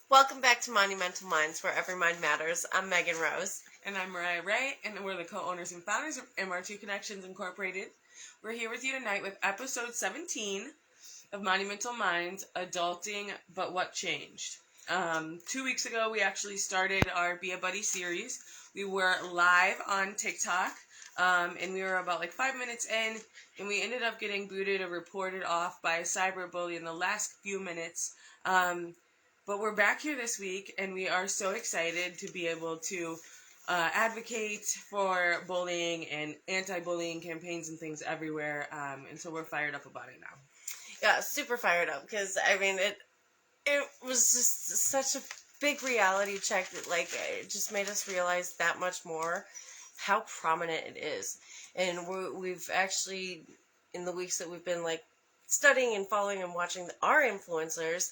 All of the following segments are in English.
Welcome back to MonuMENTAL Minds, where every mind matters. I'm Megan Rose. And I'm Mariah Raye, and we're the co-owners and founders of MR2 Connections Incorporated. We're here with you tonight with episode 17 of MonuMENTAL Minds, Adulting, But What Changed? 2 weeks ago, we actually started our Be a Buddy series. We were live on TikTok, and we were about 5 minutes in, and we ended up getting booted or reported off by a cyberbully in the last few minutes. But we're back here this week, and we are so excited to be able to advocate for bullying and anti-bullying campaigns and things everywhere. And so we're fired up about it now. Yeah, super fired up because it was just such a big reality check that it just made us realize that much more how prominent it is. And we've actually, in the weeks that we've been studying and following and watching our influencers,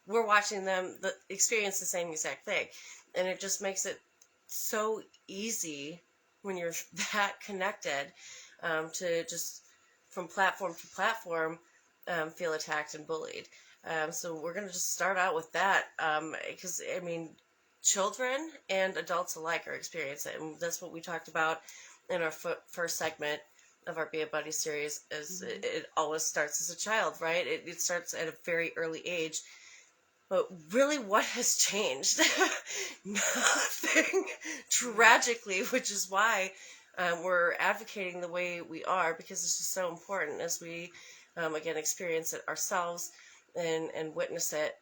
we're watching them experience the same exact thing. And it just makes it so easy when you're that connected to just from platform to platform feel attacked and bullied. So we're going to just start out with that because, children and adults alike are experiencing it. And that's what we talked about in our first segment of our Be a Buddy series is it always starts as a child, right? It starts at a very early age. But really, what has changed? Nothing, tragically, which is why we're advocating the way we are, because it's just so important as we, again, experience it ourselves and witness it,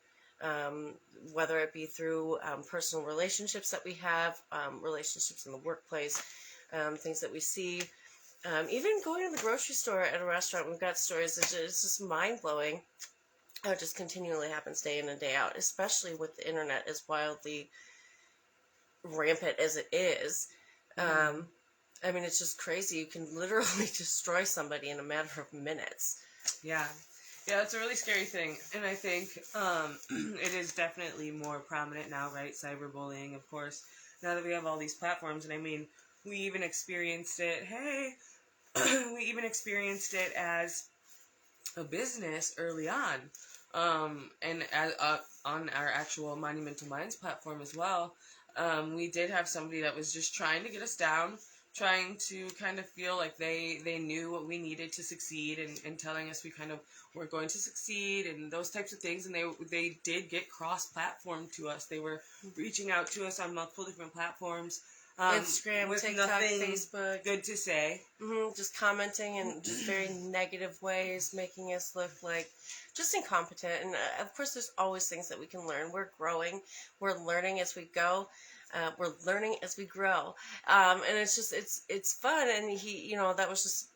whether it be through personal relationships that we have, relationships in the workplace, things that we see, even going to the grocery store at a restaurant. We've got stories. It's just mind-blowing. It just continually happens day in and day out, especially with the internet as wildly rampant as it is. It's just crazy. You can literally destroy somebody in a matter of minutes. Yeah, it's a really scary thing. And I think it is definitely more prominent now, right? Cyberbullying, of course, now that we have all these platforms. And we even experienced it. We even experienced it as a business early on. And on our actual MonuMENTAL Minds platform as well, we did have somebody that was just trying to get us down, trying to kind of feel like they knew what we needed to succeed and telling us we kind of were going to succeed and those types of things. And they did get cross-platform to us. They were reaching out to us on multiple different platforms. Instagram, with TikTok, nothing Facebook. Good to say. Just commenting in just very negative ways, making us look like just incompetent. And of course, there's always things that we can learn. We're growing. We're learning as we go. We're learning as we grow. And it's just, it's fun. And that was just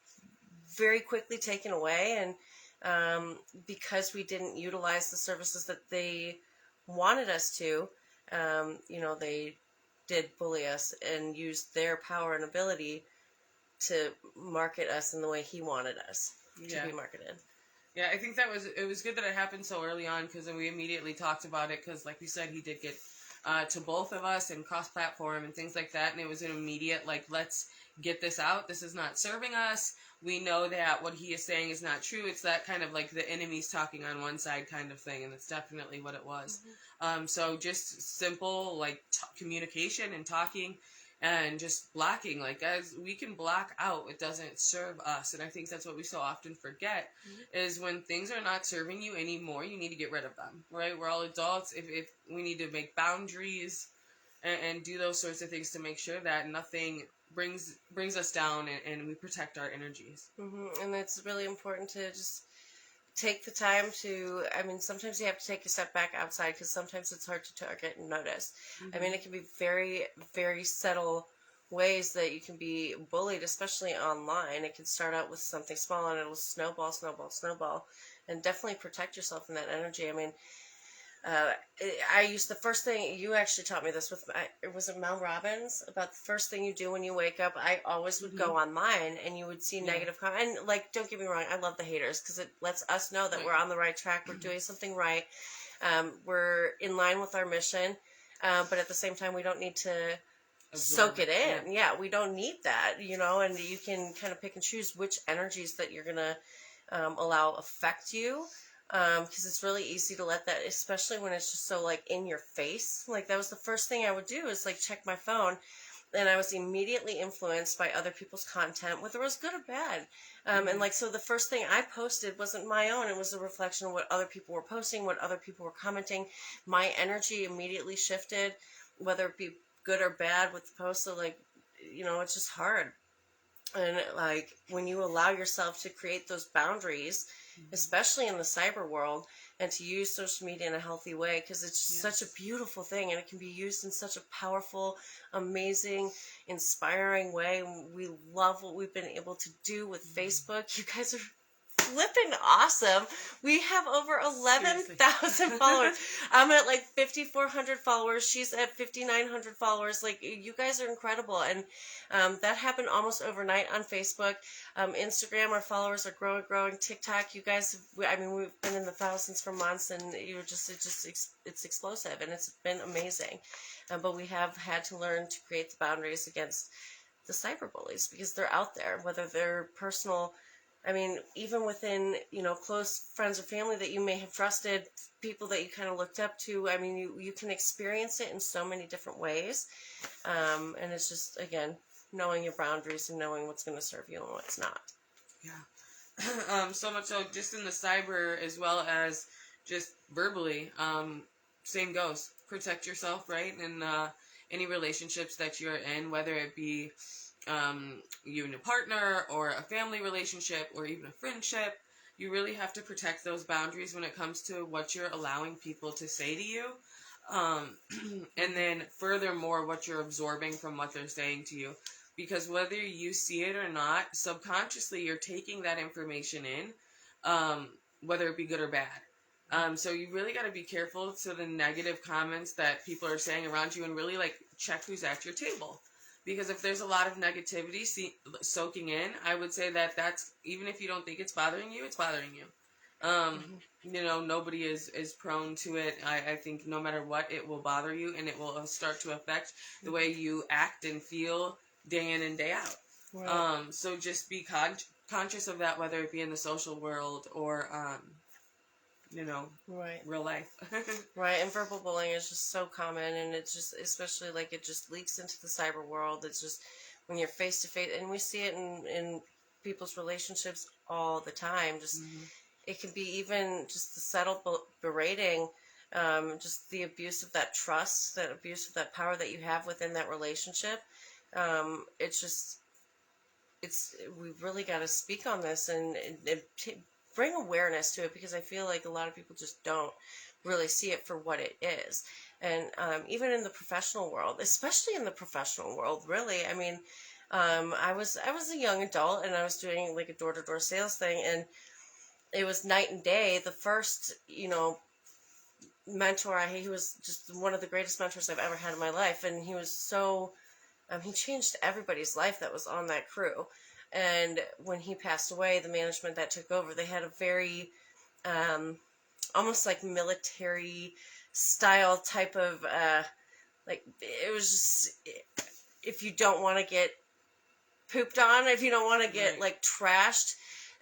very quickly taken away. And because we didn't utilize the services that they wanted us to, they did bully us and used their power and ability to market us in the way he wanted us to be marketed. Yeah, I think it was good that it happened so early on because then we immediately talked about it because, like you said, he did get to both of us and cross-platform and things like that, and it was an immediate, let's get this out. This is not serving us. We know that what he is saying is not true. It's that kind of the enemy's talking on one side kind of thing, and that's definitely what it was. So just simple, communication and talking and just blocking. As we can block out, it doesn't serve us. And I think that's what we so often forget is when things are not serving you anymore, you need to get rid of them, right? We're all adults. If we need to make boundaries and do those sorts of things to make sure that nothing brings us down and we protect our energies. And it's really important to just take the time to, sometimes you have to take a step back outside because sometimes it's hard to target and notice. It can be very, very subtle ways that you can be bullied, especially online. It can start out with something small and it'll snowball, and definitely protect yourself in that energy. The first thing, you actually taught me this was it Mel Robbins, about the first thing you do when you wake up. I always would go online and you would see negative comments. And don't get me wrong, I love the haters because it lets us know that we're on the right track. We're doing something right. We're in line with our mission. But at the same time, we don't need to soak it in. Yeah, we don't need that, and you can kind of pick and choose which energies that you're going to allow affect you. because it's really easy to let that, especially when it's just so like in your face. Like that was the first thing I would do is like check my phone, and I was immediately influenced by other people's content, whether it was good or bad. And like, so the first thing I posted wasn't my own. It was a reflection of what other people were posting, what other people were commenting. My energy immediately shifted, whether it be good or bad with the post. So like, it's just hard. And like when you allow yourself to create those boundaries, especially in the cyber world, and to use social media in a healthy way, because it's just such a beautiful thing, and it can be used in such a powerful, amazing, inspiring way. We love what we've been able to do with Facebook. You guys are flipping awesome. We have over 11,000 followers. I'm at like 5,400 followers. She's at 5,900 followers. Like, you guys are incredible. And that happened almost overnight on Facebook. Instagram, our followers are growing. TikTok, you guys, we've been in the thousands for months, and it's explosive, and it's been amazing. But we have had to learn to create the boundaries against the cyberbullies, because they're out there, whether they're personal, even within, close friends or family that you may have trusted, people that you kind of looked up to. You can experience it in so many different ways. And it's just, again, knowing your boundaries and knowing what's going to serve you and what's not. Yeah. So much so just in the cyber as well as just verbally, same goes. Protect yourself, right? And any relationships that you're in, whether it be you and a partner or a family relationship or even a friendship, you really have to protect those boundaries when it comes to what you're allowing people to say to you. And then furthermore, what you're absorbing from what they're saying to you. Because whether you see it or not, subconsciously you're taking that information in, whether it be good or bad. So you really got to be careful to the negative comments that people are saying around you, and really like check who's at your table. Because if there's a lot of negativity soaking in, I would say that's, even if you don't think it's bothering you, it's bothering you. Nobody is prone to it. I think no matter what, it will bother you, and it will start to affect the way you act and feel day in and day out. Right. So just be conscious of that, whether it be in the social world or, right. Real life. Right, and verbal bullying is just so common, and it's just, especially like it just leaks into the cyber world. It's just when you're face to face, and we see it in people's relationships all the time. Just it can be even just the subtle berating, just the abuse of that trust, that abuse of that power that you have within that relationship. We really got to speak on this and bring awareness to it, because I feel like a lot of people just don't really see it for what it is. And even in the professional world, especially in the professional world, really, I was a young adult, and I was doing like a door-to-door sales thing, and it was night and day. The first, mentor he was just one of the greatest mentors I've ever had in my life, and he was so he changed everybody's life that was on that crew. And when he passed away, the management that took over, they had a very almost like military style type of it was just, if you don't want to get pooped on, if you don't want to get like trashed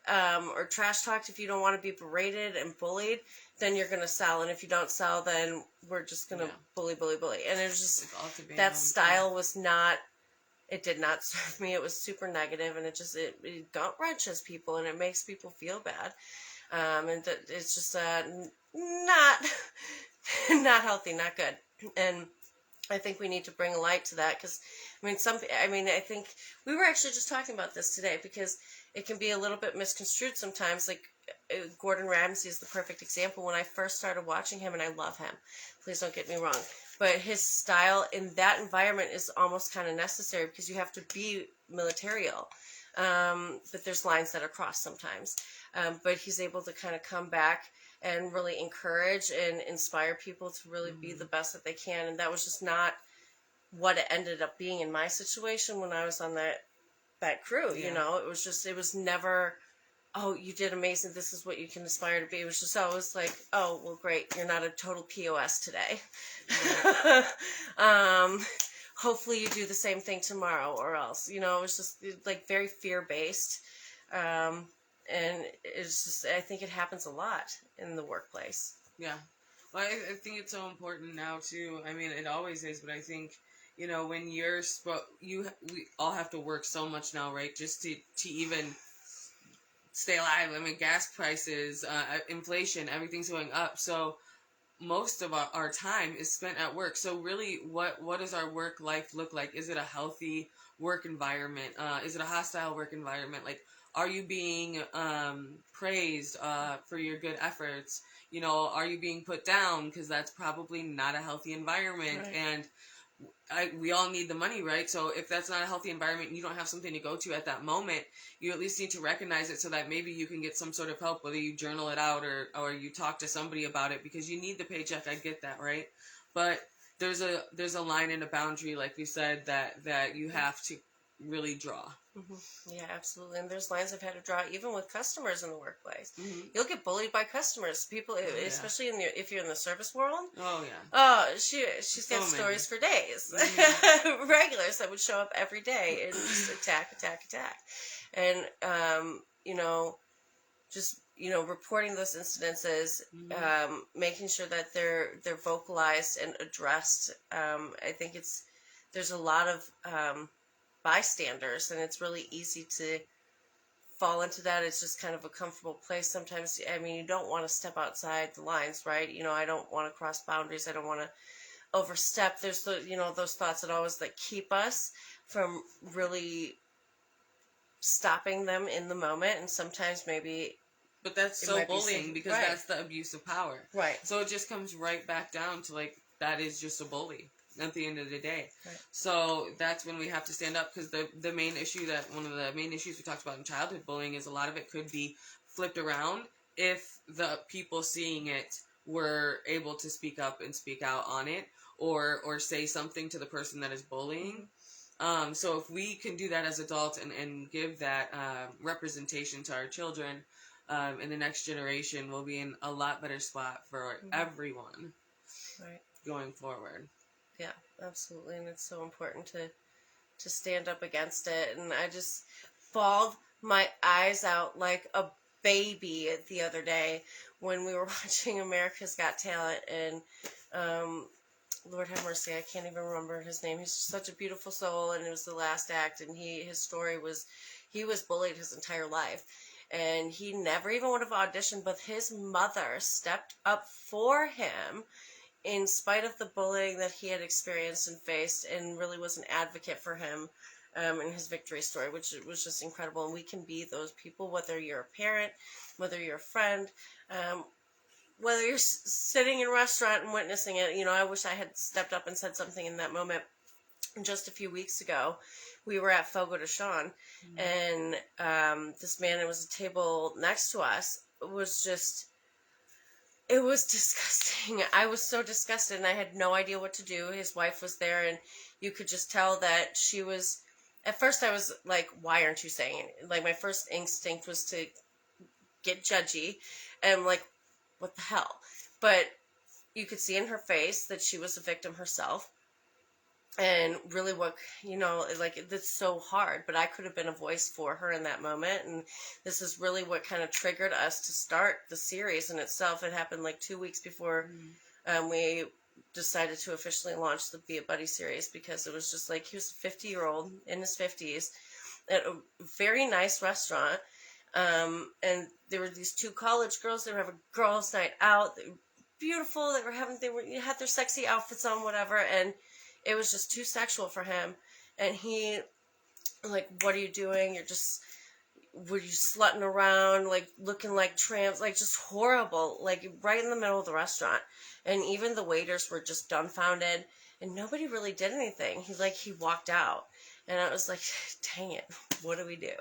or trash talked, if you don't want to be berated and bullied, then you're going to sell. And if you don't sell, then we're just going to bully. And it was just, that style was not, it did not serve me. It was super negative, and it gut wrenches people, and it makes people feel bad. And it's just not healthy, not good. And I think we need to bring a light to that, because I think we were actually just talking about this today, because it can be a little bit misconstrued sometimes. Like Gordon Ramsay is the perfect example. When I first started watching him, and I love him, please don't get me wrong, but his style in that environment is almost kind of necessary, because you have to be militarial. But there's lines that are crossed sometimes. But he's able to kind of come back and really encourage and inspire people to really be the best that they can. And that was just not what it ended up being in my situation when I was on that crew. It was never, oh, you did amazing, this is what you can aspire to be. It was just always like, oh, well, great, you're not a total POS today. Hopefully you do the same thing tomorrow, or else, it was just like very fear-based. and it's just, I think it happens a lot in the workplace. Yeah. Well, I think it's so important now too. I mean, it always is, but I think, when we all have to work so much now, right? Just to even stay alive. I mean, gas prices, inflation, everything's going up. So most of our time is spent at work. So really, what does our work life look like? Is it a healthy work environment? Is it a hostile work environment? Like, are you being praised for your good efforts? Are you being put down? Because that's probably not a healthy environment. Right. And we all need the money, right? So if that's not a healthy environment and you don't have something to go to at that moment, you at least need to recognize it so that maybe you can get some sort of help, whether you journal it out or you talk to somebody about it, because you need the paycheck. I get that, right? But there's a line and a boundary, like we said, that you have to really draw. Mm-hmm. Yeah, absolutely. And there's lines I've had to draw even with customers in the workplace. Mm-hmm. You'll get bullied by customers. People, especially if you're in the service world. Oh yeah. Oh, she's got So stories for days. Mm-hmm. Regulars that would show up every day and just attack. And reporting those incidences, Mm-hmm. making sure that they're vocalized and addressed. I think there's a lot of bystanders, and it's really easy to fall into that. It's just kind of a comfortable place sometimes. I mean, you don't want to step outside the lines, right? I don't want to cross boundaries. I don't want to overstep. There's those thoughts that always keep us from really stopping them in the moment, and sometimes maybe. But that's so bullying, because right. That's the abuse of power. Right. So it just comes right back down to that is just a bully at the end of the day. Right. So that's when we have to stand up, because the main issue one of the main issues we talked about in childhood bullying is a lot of it could be flipped around if the people seeing it were able to speak up and speak out on it, or say something to the person that is bullying. Mm-hmm. So if we can do that as adults and give that representation to our children, in the next generation, we'll be in a lot better spot for everyone going forward. Yeah, absolutely. And it's so important to stand up against it. And I just bawled my eyes out like a baby the other day when we were watching America's Got Talent, and Lord have mercy, I can't even remember his name. He's just such a beautiful soul, and it was the last act, and his story was he was bullied his entire life, and he never even would have auditioned, but his mother stepped up for him in spite of the bullying that he had experienced and faced, and really was an advocate for him in his victory story, which was just incredible. And we can be those people, whether you're a parent, whether you're a friend, whether you're sitting in a restaurant and witnessing it. I wish I had stepped up and said something in that moment. Just a few weeks ago, we were at Fogo de Chão, and this man, it was a table next to us, it was disgusting. I was so disgusted, and I had no idea what to do. His wife was there, and you could just tell that she was. At first, I was like, "Why aren't you saying it?" Like, my first instinct was to get judgy, and I'm like, "What the hell?" But you could see in her face that she was a victim herself, and really, it's so hard. But I could have been a voice for her in that moment, and this is really what kind of triggered us to start the series in itself. It happened 2 weeks before we decided to officially launch the Be a Buddy series, because it was just he was a 50-year-old in his 50s at a very nice restaurant, and there were these two college girls. They were having a girls' night out. They were beautiful. They had their sexy outfits on, whatever, and it was just too sexual for him. And he, what are you doing? Were you slutting around, looking like tramps, just horrible, right in the middle of the restaurant. And even the waiters were just dumbfounded, and nobody really did anything. He walked out, and I was like, dang it, what do we do?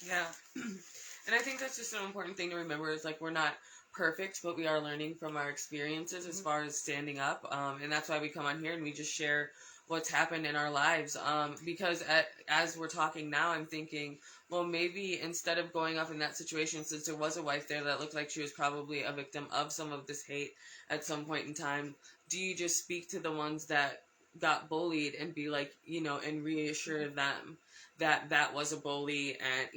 Yeah. And I think that's just an important thing to remember, is we're not perfect, but we are learning from our experiences as far as standing up, and that's why we come on here and we just share what's happened in our lives, because as we're talking now, I'm thinking, well, maybe instead of going up in that situation, since there was a wife there that looked like she was probably a victim of some of this hate at some point in time, do you just speak to the ones that got bullied and be and reassure them that that was a bully, and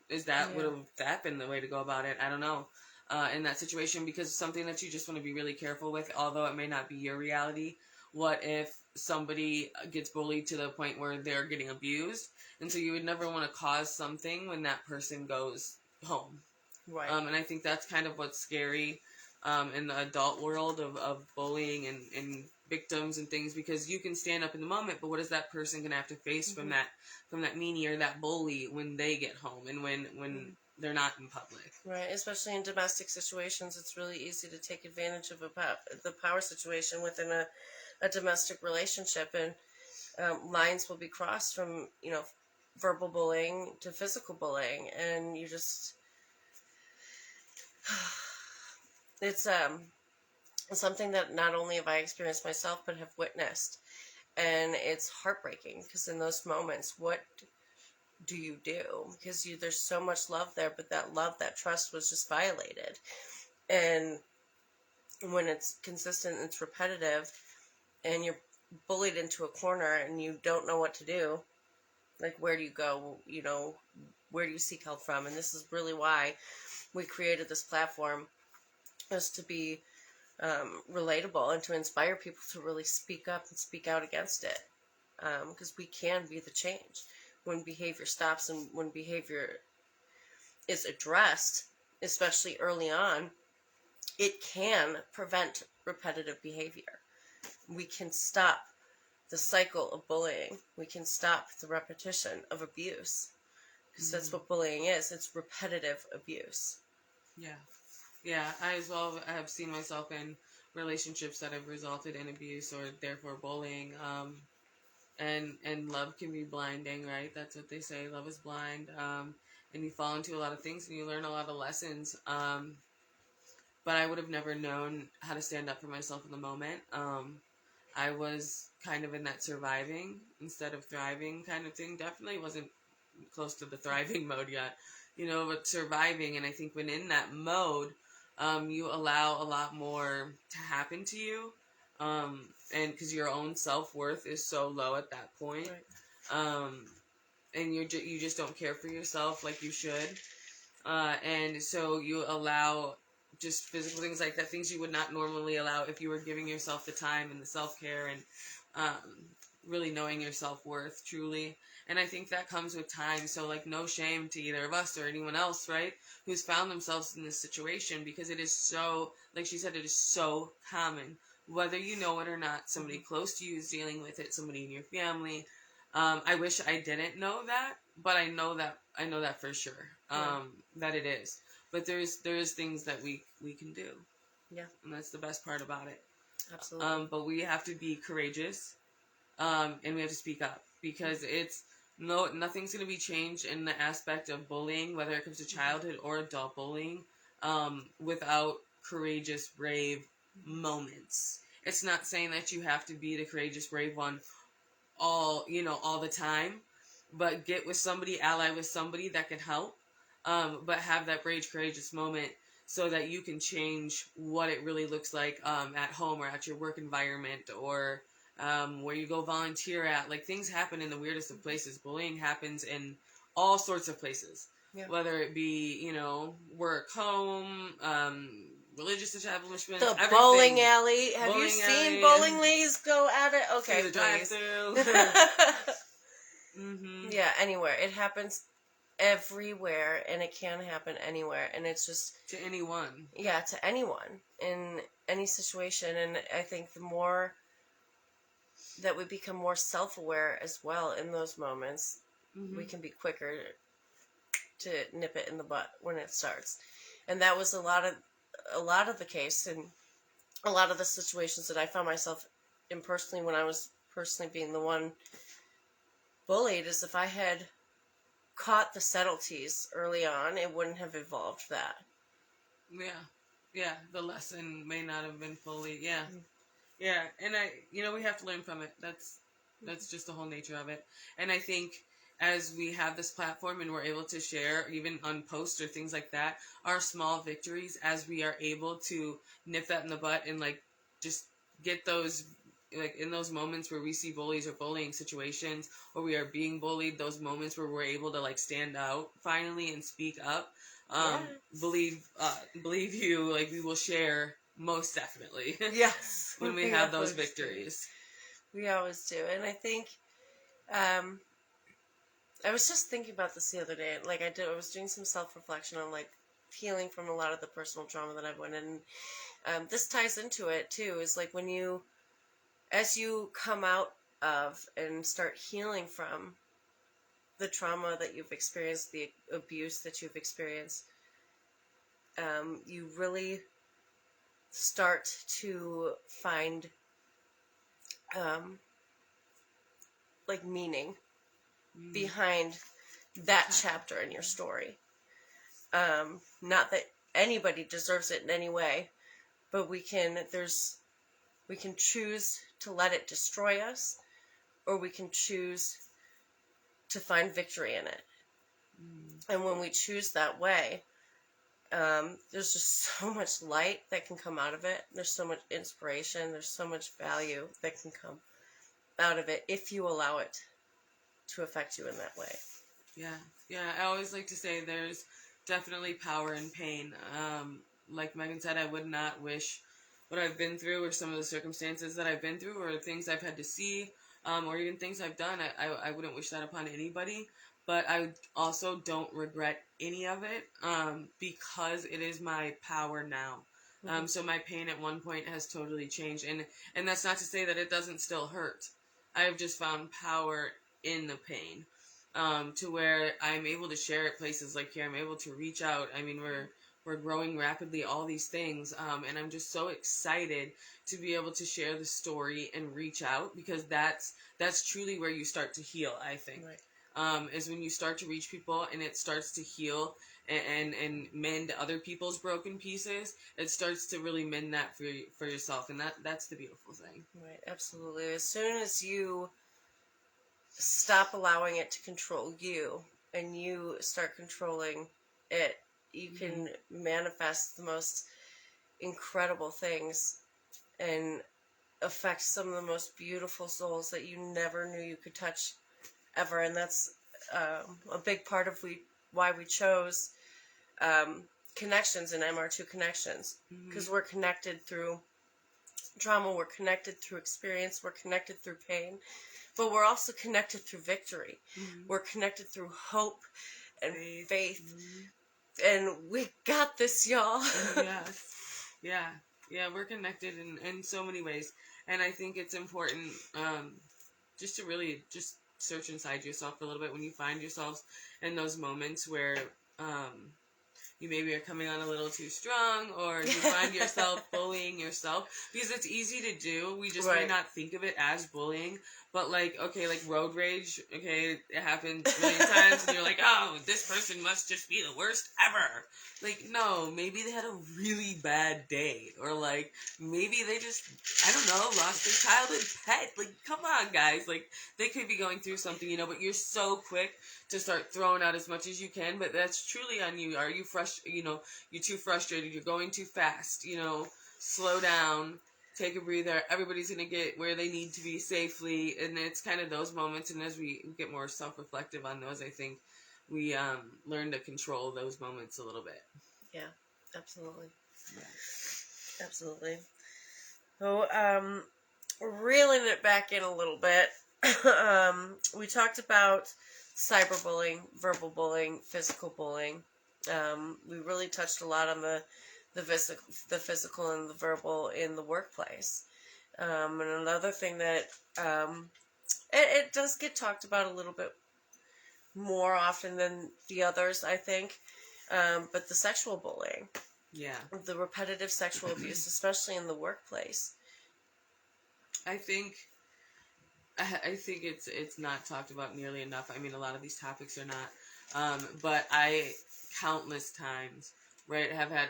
would have that been the way to go about it? I don't know. In that situation, because something that you just want to be really careful with, although it may not be your reality. What if somebody gets bullied to the point where they're getting abused? And so you would never want to cause something when that person goes home. Right. And I think that's kind of what's scary in the adult world of bullying and victims and things, because you can stand up in the moment, but what is that person going to have to face from that meanie or that bully when they get home and when they're not in public? Right, especially in domestic situations, it's really easy to take advantage of the power situation within a domestic relationship, and lines will be crossed from, verbal bullying to physical bullying, and you just, it's something that not only have I experienced myself, but have witnessed, and it's heartbreaking, because in those moments, what do you do? Because there's so much love there, but that love, that trust was just violated. And when it's consistent, it's repetitive, and you're bullied into a corner and you don't know what to do, like, where do you go? Where do you seek help from? And this is really why we created this platform, is to be relatable and to inspire people to really speak up and speak out against it, because we can be the change. When behavior stops and when behavior is addressed, especially early on, it can prevent repetitive behavior. We can stop the cycle of bullying. We can stop the repetition of abuse, because that's what bullying is. It's repetitive abuse. Yeah, I as well have seen myself in relationships that have resulted in abuse or therefore bullying. And love can be blinding, right? That's what they say. Love is blind. And you fall into a lot of things and you learn a lot of lessons. But I would have never known how to stand up for myself in the moment. I was kind of in that surviving instead of thriving kind of thing. Definitely wasn't close to the thriving mode yet, but surviving. And I think when in that mode, you allow a lot more to happen to you. And because your own self-worth is so low at that point. Right. And you just don't care for yourself like you should. And so you allow just physical things like that, things you would not normally allow if you were giving yourself the time and the self-care and really knowing your self-worth truly. And I think that comes with time. So, like, no shame to either of us or anyone else, right, who's found themselves in this situation, because it is so, like she said, it is so common. Whether you know it or not, somebody close to you is dealing with it, somebody in your family. I wish I didn't know that, but I know that for sure, that it is. But there's things that we can do. Yeah. And that's the best part about it. Absolutely. But we have to be courageous, and we have to speak up, because nothing's going to be changed in the aspect of bullying, whether it comes to childhood or adult bullying, without courageous, brave moments. It's not saying that you have to be the courageous, brave one all the time, but get with somebody, ally with somebody that can help, but have that brave, courageous moment so that you can change what it really looks like at home or at your work environment, or where you go volunteer at. Like, things happen in the weirdest of places. Bullying happens in all sorts of places, whether it be, work, home, religious establishments, the everything. Bowling alley. Have you seen bowling leagues go at it? Okay, the drive-through. Yeah, anywhere. It happens everywhere, and it can happen anywhere, and it's just to anyone. Yeah, to anyone in any situation. And I think the more that we become more self-aware as well in those moments, we can be quicker to nip it in the butt when it starts. And that was a lot of the case, and a lot of the situations that I found myself in personally when I was personally being the one bullied, is if I had caught the subtleties early on, it wouldn't have evolved that. Yeah, the lesson may not have been fully, yeah, and we have to learn from it. That's just the whole nature of it. And I think as we have this platform and we're able to share, even on posts or things like that, our small victories, as we are able to nip that in the butt and, like, just get those like in those moments where we see bullies or bullying situations, or we are being bullied, those moments where we're able to like stand out finally and speak up, believe you, like we will share most definitely. Yes. When we have those victories. We always do. And I think, I was just thinking about this the other day. Like I was doing some self-reflection on like healing from a lot of the personal trauma that I've went in. This ties into it too, is like when as you come out of and start healing from the trauma that you've experienced, the abuse that you've experienced, you really start to find like meaning behind that chapter in your story. Not that anybody deserves it in any way, but we can choose to let it destroy us, or we can choose to find victory in it. And when we choose that way, there's just so much light that can come out of it. There's so much inspiration. There's so much value that can come out of it if you allow it to affect you in that way. Yeah. I always like to say there's definitely power in pain. Like Megan said, I would not wish what I've been through, or some of the circumstances that I've been through, or things I've had to see, or even things I've done. I wouldn't wish that upon anybody. But I also don't regret any of it, because it is my power now. So my pain at one point has totally changed. And that's not to say that it doesn't still hurt. I have just found power in the pain, to where I'm able to share at places like here. I'm able to reach out. I mean, we're growing rapidly, all these things. And I'm just so excited to be able to share the story and reach out, because that's truly where you start to heal, I think. Right. Is when you start to reach people and it starts to heal and mend other people's broken pieces. It starts to really mend that for yourself, and that's the beautiful thing. Right, absolutely. As soon as you stop allowing it to control you and you start controlling it, you can manifest the most incredible things and affect some of the most beautiful souls that you never knew you could touch ever. And that's a big part of why we chose connections in MR2 Connections, because we're connected through trauma, we're connected through experience, we're connected through pain, but we're also connected through victory. We're connected through hope and faith. And we got this, y'all. Yeah, we're connected in so many ways. And I think it's important just to really just search inside yourself a little bit when you find yourselves in those moments where you maybe are coming on a little too strong, or you find yourself bullying yourself, because it's easy to do. We just may not think of it as bullying, but like road rage, it happens a million times, and you're like, oh, this person must just be the worst ever. Like, no, maybe they had a really bad day, or like maybe they just, I don't know, lost their childhood pet. Like, come on, guys, like they could be going through something, but you're so quick to start throwing out as much as you can, but that's truly on you. Are you you're too frustrated, you're going too fast, slow down, take a breather. Everybody's going to get where they need to be safely, and it's kind of those moments, and as we get more self-reflective on those, I think we learn to control those moments a little bit. Yeah, absolutely. Yeah. Absolutely. So, reeling it back in a little bit, we talked about cyberbullying, verbal bullying, physical bullying. We really touched a lot on the physical and the verbal in the workplace. And another thing that it does get talked about a little bit more often than the others, I think. But the sexual bullying. Yeah. The repetitive sexual abuse, especially in the workplace. I think it's not talked about nearly enough. I mean, a lot of these topics are not. But I countless times, have had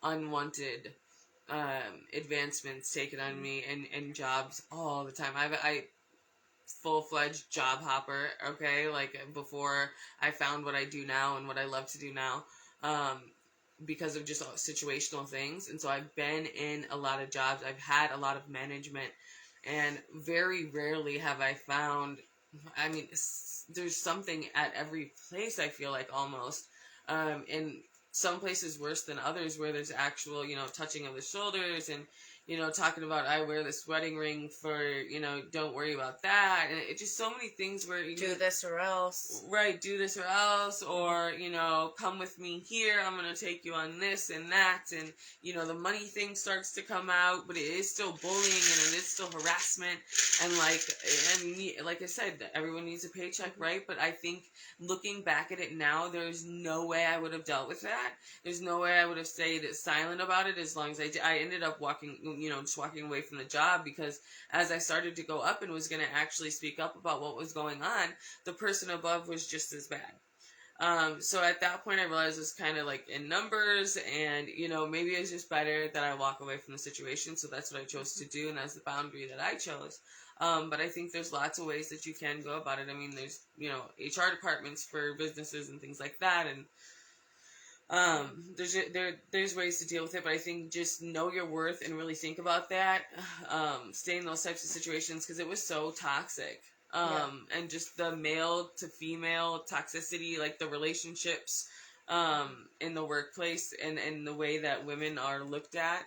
unwanted advancements taken on me and jobs all the time. I full-fledged job hopper, before I found what I do now and what I love to do now, because of just situational things. And so I've been in a lot of jobs. I've had a lot of management And very rarely have I found, I mean, there's something at every place, I feel like, almost. In some places worse than others, where there's actual, touching of the shoulders and, talking about, I wear this wedding ring for, don't worry about that. And it's just so many things where do this or else. Right, do this or else, or, come with me here, I'm going to take you on this and that, and, the money thing starts to come out, but it is still bullying, and it is still harassment, and, like I said, everyone needs a paycheck, right? But I think, looking back at it now, there's no way I would have dealt with that. There's no way I would have stayed silent about it as long as I did. I ended up just walking away from the job, because as I started to go up and was going to actually speak up about what was going on, the person above was just as bad. So at that point I realized it was kind of like in numbers, and maybe it's just better that I walk away from the situation. So that's what I chose to do, and that's the boundary that I chose. But I think there's lots of ways that you can go about it. I mean, there's HR departments for businesses and things like that, and there's ways to deal with it. But I think just know your worth and really think about that. Stay in those types of situations, because it was so toxic. And just the male to female toxicity, like the relationships in the workplace, and the way that women are looked at,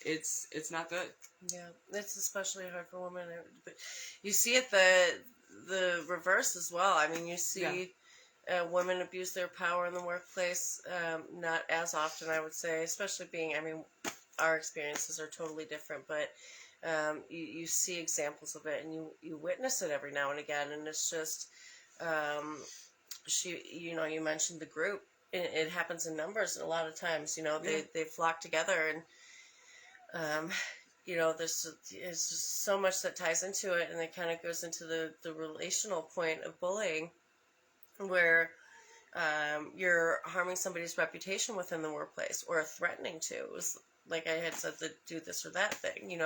it's not good. Yeah, it's especially hard for women. But you see it the reverse as well. I mean, you see women abuse their power in the workplace, not as often, I would say, especially our experiences are totally different, but you see examples of it, and you witness it every now and again, and it's just, you mentioned the group. It happens in numbers, and a lot of times, they flock together, and, there's just so much that ties into it, and it kind of goes into the relational point of bullying, where you're harming somebody's reputation within the workplace, or threatening to. It was, like I had said, the do this or that thing,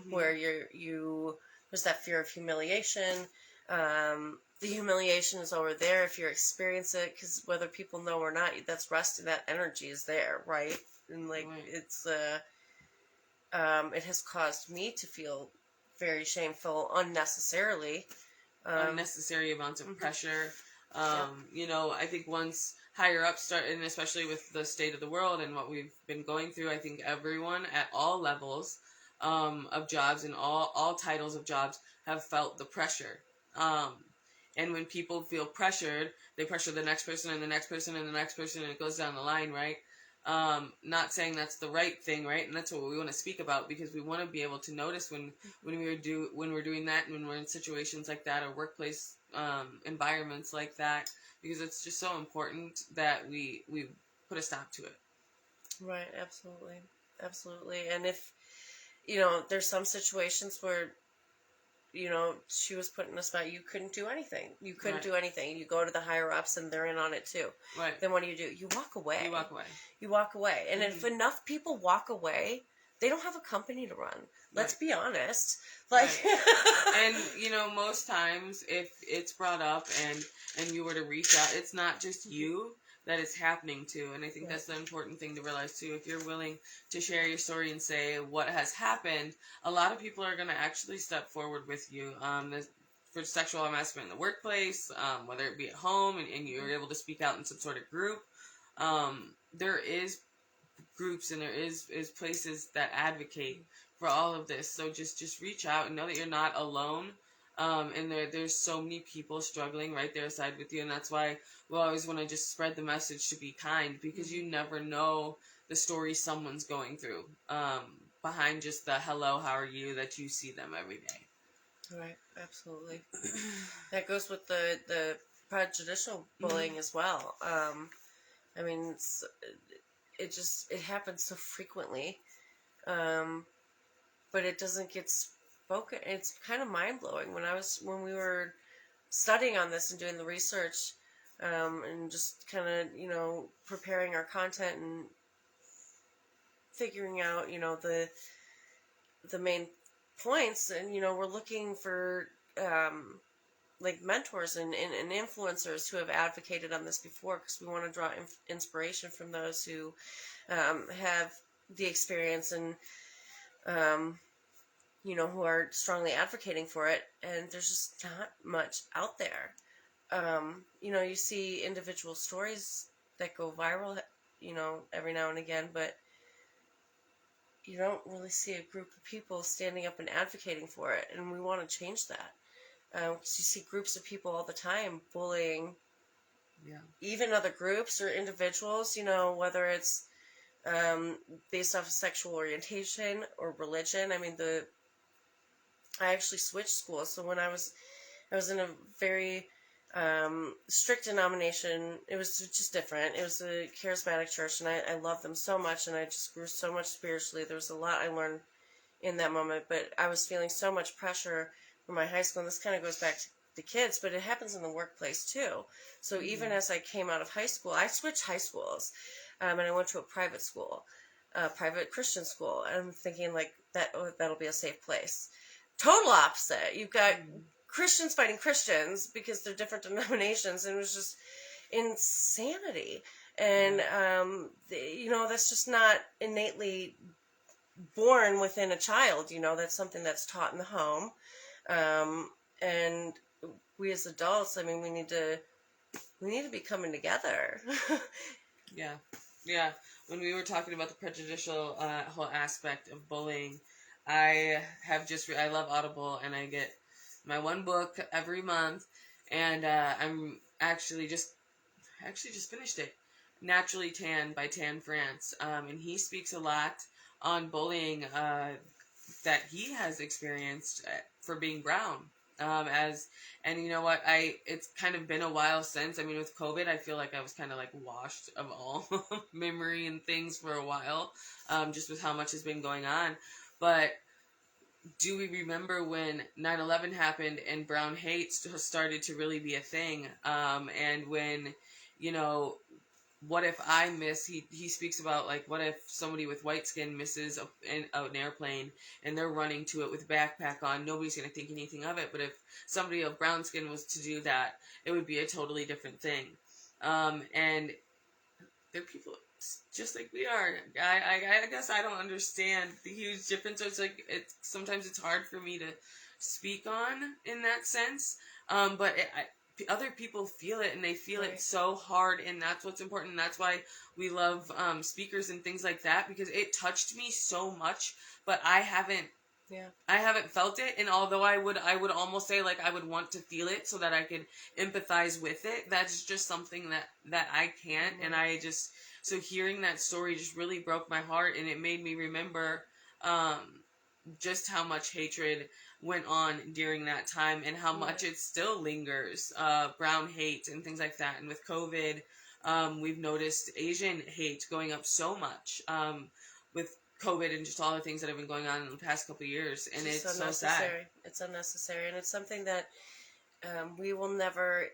where there's that fear of humiliation. The humiliation is over there if you experience it, because whether people know or not, that's resting, that energy is there, right? And it's it has caused me to feel very shameful unnecessarily. Unnecessary amounts of pressure. I think once higher up start, and especially with the state of the world and what we've been going through, I think everyone at all levels of jobs and all titles of jobs have felt the pressure. And when people feel pressured, they pressure the next person and the next person and the next person, and it goes down the line, right? Not saying that's the right thing, right? And that's what we want to speak about, because we want to be able to notice when we're doing that, and when we're in situations like that, or workplace environments like that, because it's just so important that we put a stop to it. Right, absolutely. And if there's some situations where she was put in a spot, you couldn't do anything. You couldn't do anything. You go to the higher ups, and they're in on it too. Right. Then what do? You walk away. You walk away. And Mm-hmm. if enough people walk away, they don't have a company to run. Let's be honest. And most times if it's brought up and you were to reach out, it's not just you that it's happening to. And I think that's the important thing to realize too. If you're willing to share your story and say what has happened, a lot of people are going to actually step forward with you. For sexual harassment in the workplace, whether it be at home, and you're able to speak out in some sort of group, there is groups and there is places that advocate for all of this. So just reach out and know that you're not alone. And there's so many people struggling right there aside with you, and that's why we always want to just spread the message to be kind, because you never know the story someone's going through behind just the hello, how are you, that you see them every day. Right, absolutely. That goes with the prejudicial bullying as well. It happens so frequently, but it doesn't get spoken. It's kind of mind blowing. When we were studying on this and doing the research, and just kind of preparing our content and figuring out the main points, and we're looking for mentors and influencers who have advocated on this before, because we want to draw inspiration from those who have the experience and who are strongly advocating for it, and there's just not much out there. You see individual stories that go viral, every now and again, but you don't really see a group of people standing up and advocating for it, and we want to change that. 'Cause you see groups of people all the time bullying even other groups or individuals, whether it's based off of sexual orientation or religion. I mean, I actually switched schools, so when I was in a very strict denomination. It was just different. It was a charismatic church, and I loved them so much, and I just grew so much spiritually. There was a lot I learned in that moment, but I was feeling so much pressure from my high school, and this kind of goes back to the kids, but it happens in the workplace too. So even as I came out of high school, I switched high schools, and I went to a private school, a private Christian school, and I'm thinking like that'll be a safe place. Total opposite. You've got Christians fighting Christians because they're different denominations, and it was just insanity. And that's just not innately born within a child. That's something that's taught in the home. And we as adults, I mean, we need to be coming together. Yeah. When we were talking about the prejudicial whole aspect of bullying, I love Audible, and I get my one book every month, and I'm actually just finished it, Naturally Tan by Tan France, and he speaks a lot on bullying that he has experienced for being brown. And you know what, it's kind of been a while since, I mean, with COVID, I feel like I was kind of like washed of all memory and things for a while, just with how much has been going on. But do we remember when 9/11 happened and brown hate started to really be a thing? And when, what if I miss, he speaks about, like, what if somebody with white skin misses an airplane and they're running to it with a backpack on? Nobody's going to think anything of it. But if somebody of brown skin was to do that, it would be a totally different thing. And they're people just like we are. I guess I don't understand the huge difference. So it's like, sometimes it's hard for me to speak on in that sense. But other people feel it, and they feel it so hard, and that's what's important. And that's why we love speakers and things like that, because it touched me so much. But I haven't felt it, and although I would almost say, like, I would want to feel it so that I could empathize with it. That's just something that I can't, and so hearing that story just really broke my heart, and it made me remember just how much hatred went on during that time, and how much it still lingers, brown hate and things like that. And with COVID, we've noticed Asian hate going up so much, with COVID and just all the things that have been going on in the past couple of years, and it's so sad. It's unnecessary, and it's something that we will never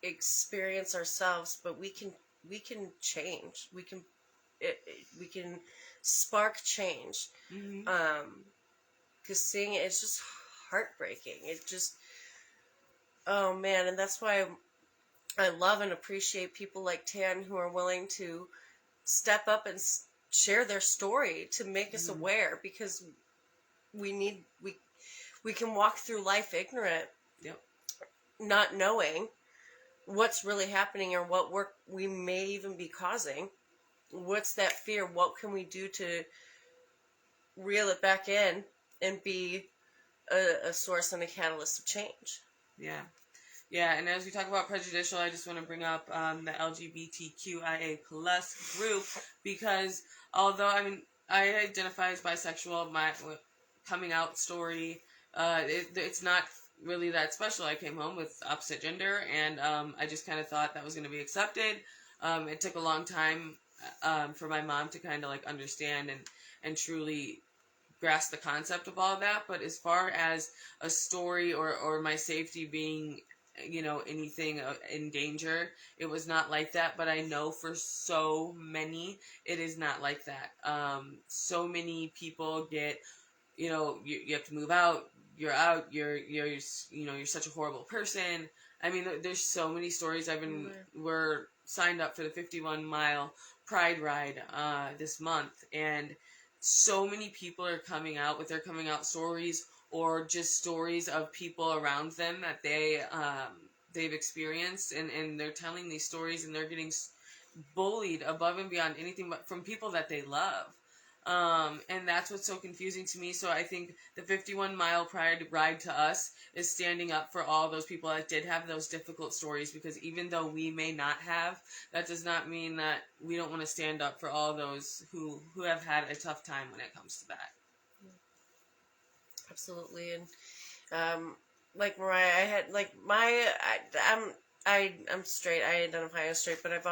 experience ourselves, but we can change. We can spark change. Because seeing it's just heartbreaking. It just, oh man, and that's why I love and appreciate people like Tan who are willing to step up and share their story to make us aware, because we can walk through life ignorant, not knowing what's really happening or what work we may even be causing. What's that fear? What can we do to reel it back in and be a source and a catalyst of change? Yeah, and as we talk about prejudicial, I just want to bring up the LGBTQIA plus group, because although, I mean, I identify as bisexual, my coming out story, it's not really that special. I came home with opposite gender, and I just kind of thought that was going to be accepted. It took a long time for my mom to kind of like understand and truly grasp the concept of all of that. But as far as a story or my safety being, anything in danger, it was not like that. But I know for so many, it is not like that. So many people get, you have to move out. You're out. You're such a horrible person. I mean, there's so many stories. We're signed up for the 51-mile Pride ride this month, and so many people are coming out with their coming out stories, or just stories of people around them that they've experienced, and they're telling these stories, and they're getting bullied above and beyond anything but from people that they love. And that's what's so confusing to me. So I think the 51-mile Pride ride to us is standing up for all those people that did have those difficult stories, because even though we may not have, that does not mean that we don't want to stand up for all those who have had a tough time when it comes to that. Absolutely. And like Mariah, I had like I'm straight. I identify as straight, but I've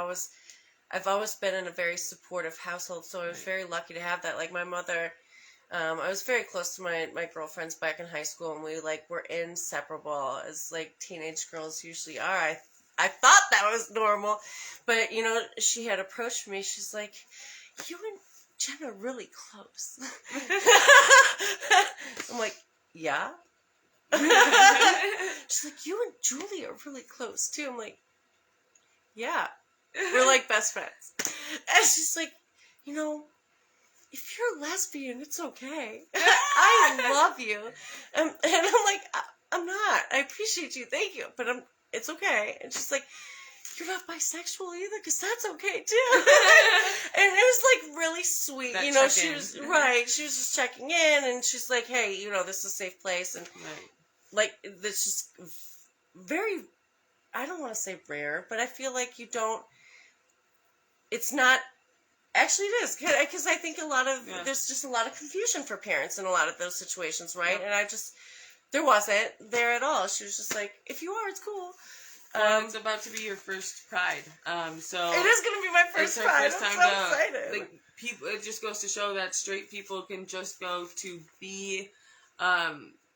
always been in a very supportive household, so I was very lucky to have that. Like my mother, I was very close to my girlfriends back in high school, and we like were inseparable, as like teenage girls usually are. I thought that was normal, but you know, she had approached me. She's like, "You and Jen are really close." I'm like, "Yeah." She's like, "You and Julie are really close too." I'm like, "Yeah. We're like best friends." And she's like, "You know, if you're a lesbian, it's okay. I love you." And I'm like, "I'm not. I appreciate you. Thank you. But it's okay." And she's like, "You're not bisexual either, because that's okay too." And it was like really sweet. That you know, check-in. she was right. She was just checking in, and she's like, "Hey, you know, this is a safe place." And like, this just very, I don't want to say rare, but I feel like you don't, it's not, actually it is, because I think there's just a lot of confusion for parents in a lot of those situations, right? Yeah. And there wasn't there at all. She was just like, "If you are, it's cool." Well, it's about to be your first Pride, so it is going to be my first it's our Pride. first I'm time so excited. like, people. It just goes to show that straight people can just go to be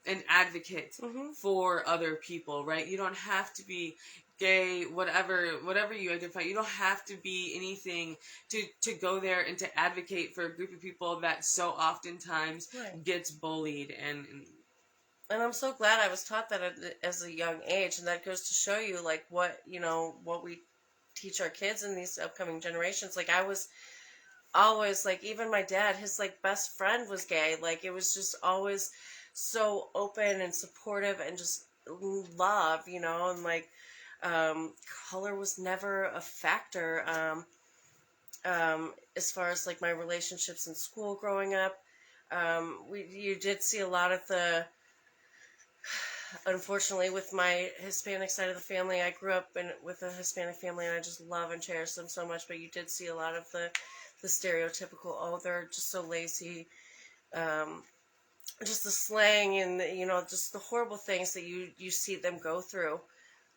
an advocate for other people, right? You don't have to be gay, whatever you identify. You don't have to be anything to go there and to advocate for a group of people that so oftentimes gets bullied. And I'm so glad I was taught that as a young age, and that goes to show you like what we teach our kids in these upcoming generations. Like I was always like, even my dad, his like best friend was gay. Like it was just always so open and supportive and just love, and like color was never a factor as far as like my relationships in school growing up. You did see a lot of the, unfortunately, with my Hispanic side of the family, I grew up with a Hispanic family, and I just love and cherish them so much. But you did see a lot of the stereotypical, "Oh, they're just so lazy," just the slang and just the horrible things that you see them go through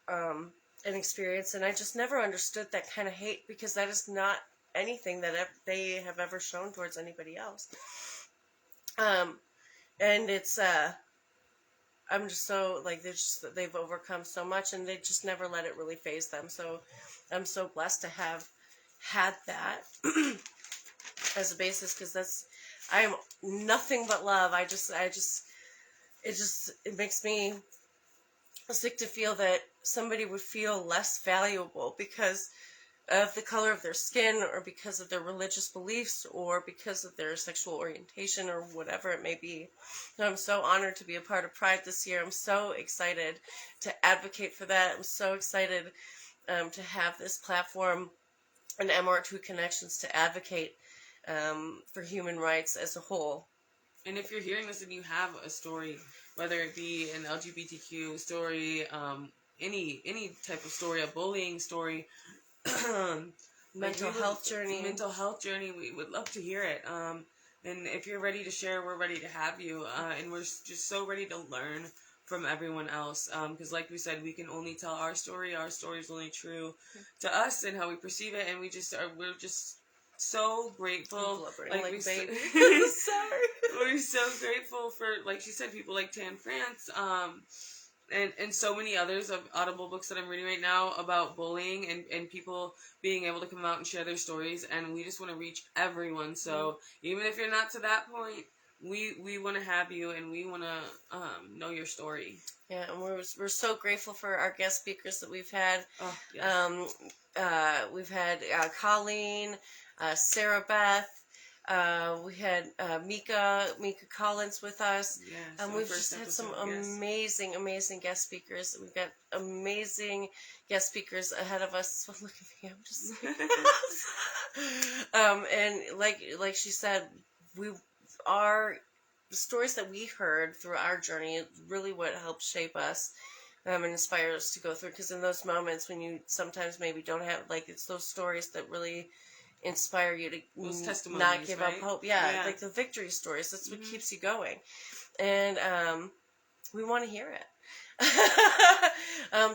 and experience. And I just never understood that kind of hate, because that is not anything that they have ever shown towards anybody else. And it's I'm just so like, they've overcome so much, and they just never let it really faze them. So I'm so blessed to have had that as a basis, because I am nothing but love. It makes me sick to feel that somebody would feel less valuable because of the color of their skin, or because of their religious beliefs, or because of their sexual orientation, or whatever it may be. And I'm so honored to be a part of Pride this year. I'm so excited to advocate for that. I'm so excited to have this platform and MR2 Connections to advocate for human rights as a whole. And if you're hearing this and you have a story, whether it be an LGBTQ story, any type of story, a bullying story, mental health journey, we would love to hear it. And if you're ready to share, we're ready to have you. And we're just so ready to learn from everyone else. Because like we said, we can only tell our story. Our story is only true to us and how we perceve it. And we're just so grateful. Like we baby. Sorry. We're so grateful for, like she said, people like Tan France, and so many others of Audible books that I'm reading right now about bullying and people being able to come out and share their stories. And we just want to reach everyone. So even if you're not to that point, we want to have you, and we want to know your story. Yeah, and we're so grateful for our guest speakers that we've had. Oh, yes. We've had Colleen, Sarah Beth, We had Mika Collins with us. Yes, We've just had some amazing guest speakers. We've got amazing guest speakers ahead of us. So look at me, I'm just and like she said, the stories that we heard through our journey is really what helped shape us. And inspire us to go through, because in those moments when you sometimes maybe don't have, like, it's those stories that really inspire you to not give up hope. Yeah, like the victory stories. That's what keeps you going, and we want to hear it.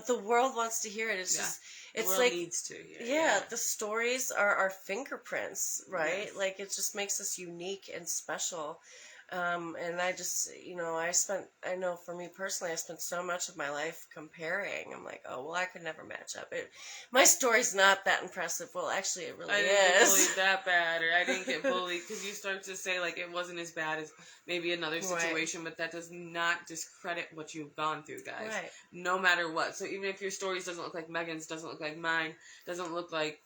The world wants to hear it. It's just, it's the world like needs to hear it. Yeah, the stories are our fingerprints, right? Yes. Like, it just makes us unique and special. And I just, I know for me personally, I spent so much of my life comparing. I'm like, oh, well, I could never match up. My story's not that impressive. Well, actually, it really is. I didn't get bullied that bad, or I didn't get bullied, because you start to say, like, it wasn't as bad as maybe another situation, but that does not discredit what you've gone through, guys. Right. No matter what. So even if your stories doesn't look like Megan's, doesn't look like mine, doesn't look like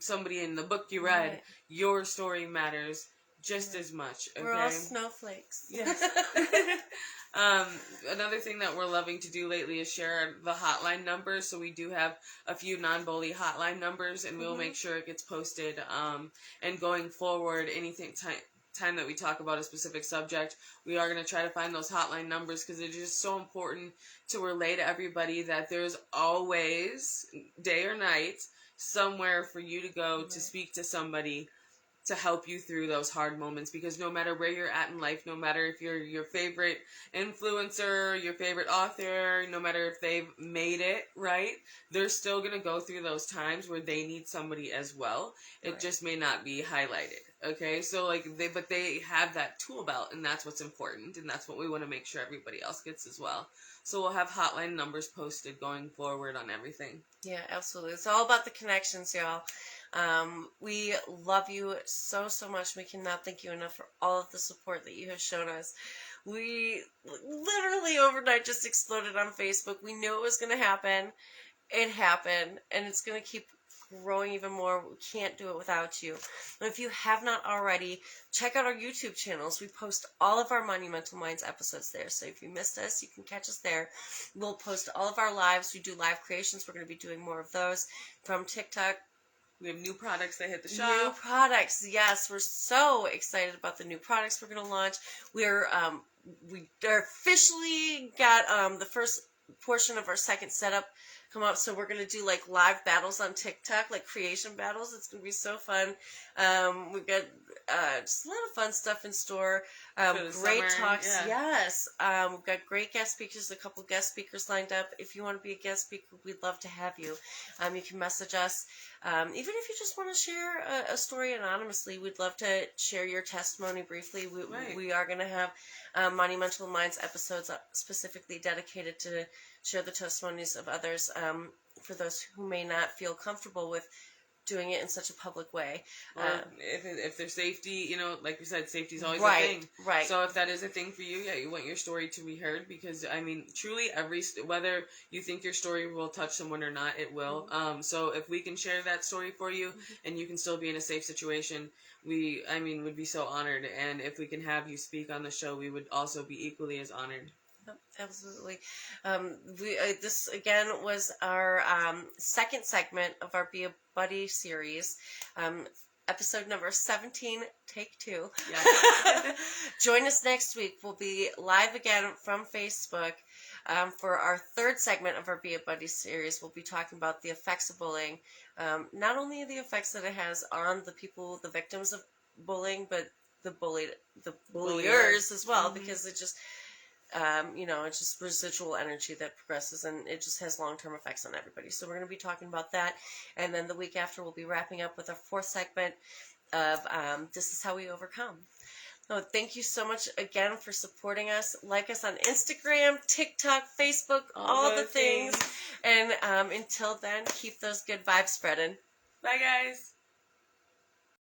somebody in the book you read, your story matters just as much. Okay? We're all snowflakes. Yes. Another thing that we're loving to do lately is share the hotline numbers. So we do have a few non-bully hotline numbers, and we'll make sure it gets posted. And going forward, anything time that we talk about a specific subject, we are going to try to find those hotline numbers, because it is just so important to relay to everybody that there's always, day or night, somewhere for you to go to speak to somebody to help you through those hard moments. Because no matter where you're at in life, no matter if you're your favorite influencer, your favorite author, no matter if they've made it, right, they're still going to go through those times where they need somebody as well. It just may not be highlighted. Okay, so like they have that tool belt, and that's what's important, and that's what we want to make sure everybody else gets as well. So we'll have hotline numbers posted going forward on everything. Yeah, absolutely. It's all about the connections, y'all. We love you so much. We cannot thank you enough for all of the support that you have shown us. We literally overnight just exploded on Facebook. We knew it was going to happen. It happened, and it's going to keep growing even more. We can't do it without you. And if you have not already, check out our YouTube channels. We post all of our Monumental Minds episodes there. So if you missed us, you can catch us there. We'll post all of our lives. We do live creations. We're going to be doing more of those from TikTok. We have new products that hit the shop. New products, yes. We're so excited about the new products we're going to launch. We officially got the first portion of our second setup come up, so we're going to do like live battles on TikTok, like creation battles. It's going to be so fun. We've got just a lot of fun stuff in store. Great talks, yes. We've got great guest speakers, a couple guest speakers lined up. If you want to be a guest speaker, we'd love to have you. You can message us. Even if you just want to share a story anonymously, we'd love to share your testimony briefly. We are going to have Monumental Minds episodes specifically dedicated to share the testimonies of others, for those who may not feel comfortable with doing it in such a public way. Or if there's safety, like we said, safety is always a thing. Right. So if that is a thing for you, you want your story to be heard, because, I mean, truly whether you think your story will touch someone or not, it will. So if we can share that story for you, and you can still be in a safe situation, would be so honored. And if we can have you speak on the show, we would also be equally as honored. Absolutely. This again was our second segment of our Be a Buddy series, episode number 17, take 2. Yeah. Join us next week. We'll be live again from Facebook for our third segment of our Be a Buddy series. We'll be talking about the effects of bullying, not only the effects that it has on the people, the victims of bullying, but the bulliers as well, because it just it's just residual energy that progresses, and it just has long-term effects on everybody. So we're going to be talking about that. And then the week after, we'll be wrapping up with our fourth segment of This Is How We Overcome. So thank you so much again for supporting us. Like us on Instagram, TikTok, Facebook, all the things. And until then, keep those good vibes spreading. Bye, guys.